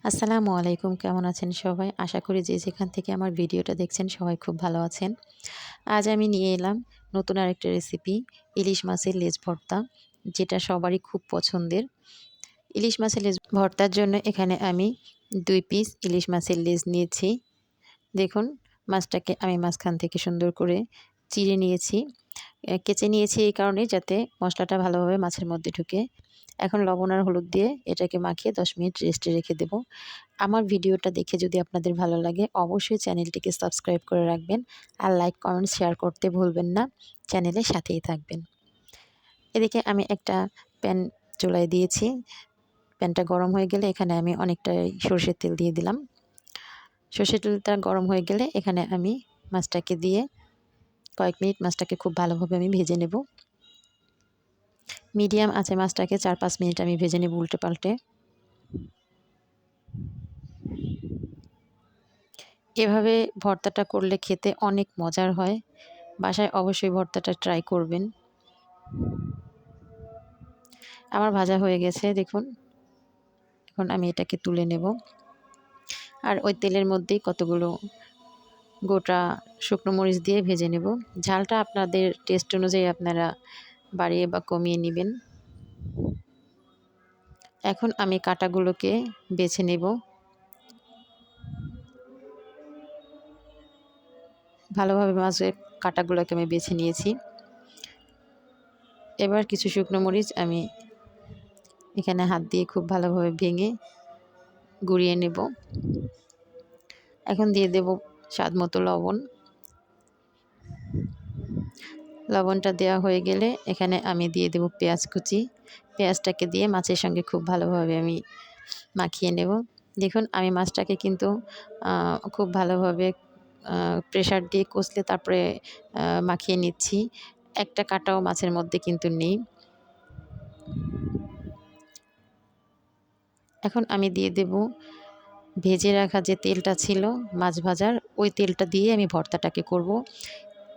আসসালামু আলাইকুম। কেমন আছেন সবাই? আশা করি যে যেখান থেকে আমার ভিডিওটা দেখছেন সবাই খুব ভালো আছেন। আজ আমি নিয়ে এলাম নতুন আরেকটা রেসিপি, ইলিশ মাছের লেজ ভর্তা, যেটা সবারই খুব পছন্দের। ইলিশ মাছের লেজ ভর্তার জন্য এখানে আমি ২ পিস ইলিশ মাছের লেজ নিয়েছি। দেখুন, মাছটাকে আমি মাঝখান থেকে সুন্দর করে চিড়ে নিয়েছি। কেচে নিয়েছি এই কারণে যাতে মশলাটা ভালোভাবে মাছের মধ্যে ঢুকে। এখন লবণ আর হলুদ দিয়ে এটাকে মাখিয়ে ১০ মিনিট রেস্টে রেখে দেব। আমার ভিডিওটা দেখে যদি আপনাদের ভালো লাগে অবশ্যই চ্যানেলটিকে সাবস্ক্রাইব করে রাখবেন আর লাইক, কমেন্ট, শেয়ার করতে ভুলবেন না। চ্যানেলের সাথেই থাকবেন। এদিকে আমি একটা প্যান চুলায় দিয়েছি। প্যানটা গরম হয়ে গেলে এখানে আমি অনেকটাই সরষের তেল দিয়ে দিলাম। সরষের তেলটা গরম হয়ে গেলে এখানে আমি মাছটাকে দিয়ে কয়েক মিনিট মাছটাকে খুব ভালোভাবে আমি ভেজে নেব। মিডিয়াম আঁচে মাছটাকে ৪-৫ মিনিট আমি ভেজে নেব উল্টে পাল্টে। এভাবে ভর্তাটা করলে খেতে অনেক মজার হয়। বাসায় অবশ্যই ভর্তাটা ট্রাই করবেন। আমার ভাজা হয়ে গেছে দেখুন। এখন আমি এটাকে তুলে নেব। আর ওই তেলের মধ্যেই কতগুলো গোটা শুকনো মরিচ দিয়ে ভেজে নেব। ঝালটা আপনাদের টেস্ট অনুযায়ী আপনারা বাড়িয়ে বা কমিয়ে নিবেন। এখন আমি কাঁটাগুলোকে বেছে নেব। ভালোভাবে মাছের কাঁটাগুলোকে আমি বেছে নিয়েছি। এবার কিছু শুকনো মরিচ আমি এখানে হাত দিয়ে খুব ভালোভাবে ভেঙে গুঁড়িয়ে নেব। এখন দিয়ে দেব স্বাদমতো লবণ। লবণটা দেওয়া হয়ে গেলে এখানে আমি দিয়ে দেব পেঁয়াজ কুচি। পেঁয়াজটাকে দিয়ে মাছের সঙ্গে খুব ভালোভাবে আমি মাখিয়ে নেব। দেখুন, আমি মাছটাকে কিন্তু খুব ভালোভাবে প্রেসার দিয়ে কষলে তারপরে মাখিয়ে নিচ্ছি। একটা কাঁটাও মাছের মধ্যে কিন্তু নেই। এখন আমি দিয়ে দেব ভেজে রাখা যে তেলটা ছিল মাছ ভাজার, ওই তেলটা দিয়ে আমি ভর্তাটাকে করব।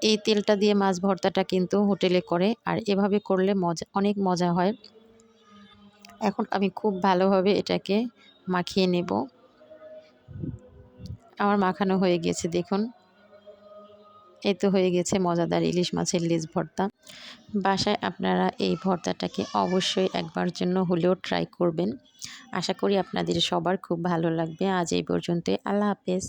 এই তেলটা দিয়ে মাছ ভর্তাটা কিন্তু হোটেলে করে, আর এভাবে করলে অনেক মজা হয়। এখন আমি খুব ভালোভাবে এটাকে মাখিয়ে নেব। আমার মাখানো হয়ে গেছে দেখুন। এই তো হয়ে গেছে মজাদার ইলিশ মাছের লেজ ভর্তা। বাসায় আপনারা এই ভর্তাটাকে অবশ্যই একবার জন্য হলেও ট্রাই করবেন। আশা করি আপনাদের সবার খুব ভালো লাগবে। আজ এই পর্যন্তই। আল্লাহ হাফেজ।